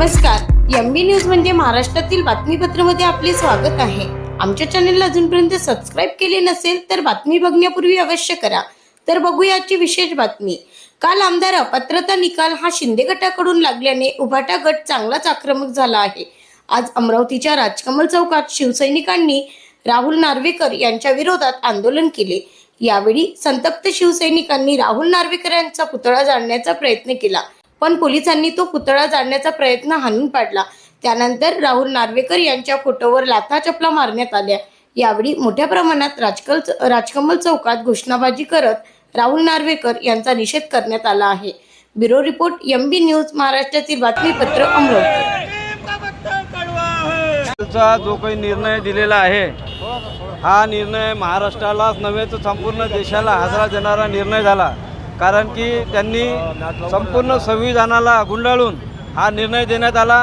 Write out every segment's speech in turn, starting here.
नमस्कार, MB news म्हणजे महाराष्ट्रातील बातमीपत्रामध्ये आपले स्वागत आहे। आमच्या चॅनलला अजूनपर्यंत सबस्क्राईब केले नसेल तर बातमी बघण्यापूर्वी अवश्य करा। तर बघूया आजची विशेष बातमी। काल आमदार अपात्रता निकाल हा शिंदे गटाकडून लागल्याने उभाटा गट चांगलाच आक्रमक झाला आहे। आज अमरावतीच्या राजकमल चौकात शिवसैनिकांनी राहुल नार्वेकर यांच्या विरोधात आंदोलन केले। यावेळी संतप्त शिवसैनिकांनी राहुल नार्वेकर यांचा पुतळा जाळण्याचा प्रयत्न केला, पण पोलिसांनी तो पुतळा जाळण्याचा प्रयत्न हाणून पाडला। त्यानंतर राहुल नार्वेकर यांच्या फोटोवर लाथा चपला मारण्यात आल्या। यावेळी मोठ्या प्रमाणात राजकमल चौकात घोषणाबाजी करत राहुल नार्वेकर यांचा निषेध करण्यात आला आहे। ब्युरो रिपोर्ट, एमबी न्यूज, महाराष्ट्रातील बातमीपत्र, अमरावती। जो काही निर्णय दिलेला आहे हा निर्णय महाराष्ट्रालाच नव्हे तर संपूर्ण देशाला हादरा देणारा निर्णय झाला। कारण की त्यांनी संपूर्ण संविधानाला गुंडाळून हा निर्णय देण्यात आला।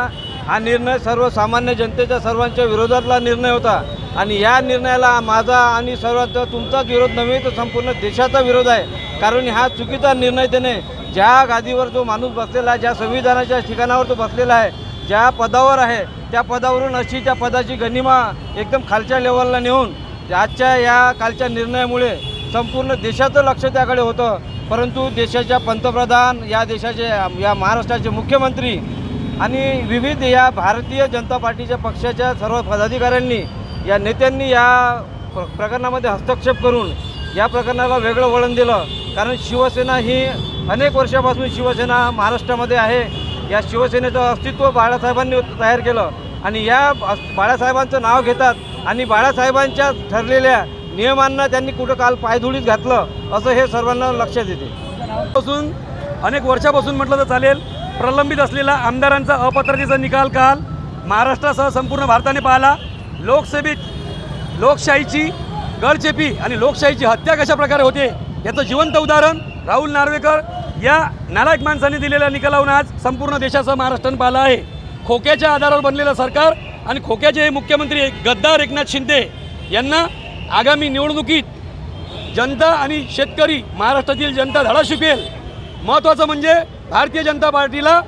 हा निर्णय सर्वसामान्य जनतेच्या सर्वांच्या विरोधातला निर्णय होता आणि या निर्णयाला माझा आणि सर्वांचा तुमचाच विरोध नव्हे तर संपूर्ण देशाचा विरोध आहे। कारण हा चुकीचा निर्णय त्याने ज्या गादीवर जो माणूस बसलेला आहे, ज्या संविधानाच्या ठिकाणावर तो बसलेला आहे, ज्या पदावर आहे, त्या पदावरून अशी त्या पदाची गनिमा एकदम खालच्या लेवलला नेऊन आजच्या या कालच्या निर्णयामुळे संपूर्ण देशाचं लक्ष त्याकडे होतं। परंतु देशाच्या पंतप्रधान, या देशाचे, या महाराष्ट्राचे मुख्यमंत्री आणि विविध या भारतीय जनता पार्टीच्या पक्षाच्या सर्व पदाधिकाऱ्यांनी, या नेत्यांनी या प्रकरणामध्ये हस्तक्षेप करून या प्रकरणाला वेगळं वळण दिलं। कारण शिवसेना ही अनेक वर्षापासून शिवसेना महाराष्ट्रामध्ये आहे। या शिवसेनेचं अस्तित्व बाळासाहेबांनी तयार केलं आणि या बाळासाहेबांचं नाव घेतात आणि बाळासाहेबांच्या ठरलेल्या नियमांना त्यांनी कुठं काल पायधुळीत घातलं असं हे सर्वांना लक्षात येते। पासून अनेक वर्षापासून म्हटलं तर चालेल, प्रलंबित असलेला आमदारांचा अपात्रतेचा निकाल काल महाराष्ट्रासह संपूर्ण भारताने पाहिला। लोकसभेत लोकशाहीची गळचेपी आणि लोकशाहीची हत्या कशा प्रकारे होते याचं जिवंत उदाहरण राहुल नार्वेकर या नालायक माणसाने दिलेल्या निकालावरून आज संपूर्ण देशासह महाराष्ट्राने पाहिलं आहे। खोक्याच्या आधारावर बनलेलं सरकार आणि खोक्याचे मुख्यमंत्री गद्दार एकनाथ शिंदे यांना आगामी निवडणुकीत जनता आणि शेतकरी, महाराष्ट्रातील जनता धडा शिकेल। महत्त्वाचं म्हणजे भारतीय जनता पार्टीला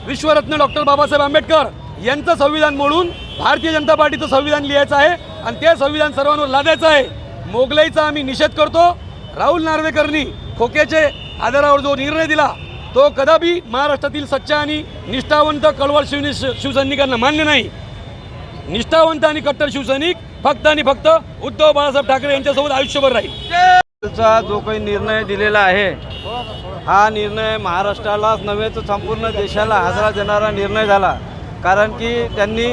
विश्वरत्न डॉक्टर बाबासाहेब आंबेडकर यांचं संविधान मोडून भारतीय जनता पार्टीचं संविधान लिहायचं आहे आणि ते संविधान सर्वांवर लादायचं आहे। मोगलाईचा आम्ही निषेध करतो। राहुल नार्वेकरनी खोक्याचे आधारावर जो निर्णय दिला तो कदापि महाराष्ट्रातील सच्चा आणि निष्ठावंत कळवळ शिवसैनिकांना मान्य नाही। निष्ठावंत आणि कट्टर शिवसैनिक फक्त आणि फक्त उद्धव बाळासाहेब ठाकरे यांच्यासोबत आयुष्यभर राहील। जो काही निर्णय दिलेला आहे हा निर्णय महाराष्ट्रालाच नव्हे तर संपूर्ण देशाला हादरा देणारा निर्णय झाला। कारण की त्यांनी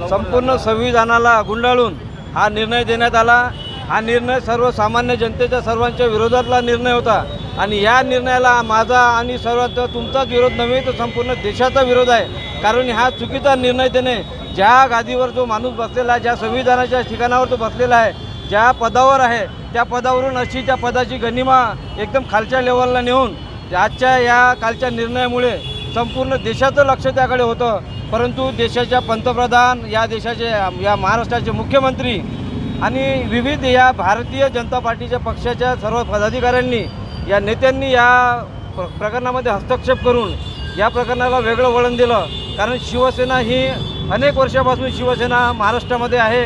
संपूर्ण संविधानाला गुंडाळून हा निर्णय देण्यात आला। हा निर्णय सर्वसामान्य जनतेच्या सर्वांच्या विरोधातला निर्णय होता आणि या निर्णयाला माझा आणि सर्वांचा तुमचाच विरोध नव्हे तर संपूर्ण देशाचा विरोध आहे। कारण हा चुकीचा निर्णय त्याने ज्या गादीवर जो माणूस बसलेला आहे, ज्या संविधानाच्या ठिकाणावर तो बसलेला आहे, ज्या पदावर आहे, त्या पदावरून अशी त्या पदाची गनिमा एकदम खालच्या लेवलला नेऊन आजच्या या कालच्या निर्णयामुळे संपूर्ण देशाचं लक्ष त्याकडे होतं। परंतु देशाच्या पंतप्रधान, या देशाचे, या महाराष्ट्राचे मुख्यमंत्री आणि विविध या भारतीय जनता पार्टीच्या पक्षाच्या सर्व पदाधिकाऱ्यांनी, या नेत्यांनी या प्रकरणामध्ये हस्तक्षेप करून या प्रकरणाला वेगळं वळण दिलं। कारण शिवसेना ही अनेक वर्षापासून शिवसेना महाराष्ट्रामध्ये आहे।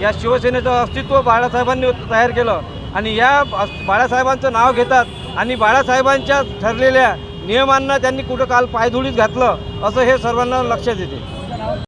या शिवसेनेचं अस्तित्व बाळासाहेबांनी तयार केलं आणि या बाळासाहेबांचं नाव घेतात आणि बाळासाहेबांच्या ठरलेल्या नियमांना त्यांनी कुठं काल पायधुळीत घातलं असं हे सर्वांना लक्षात येते।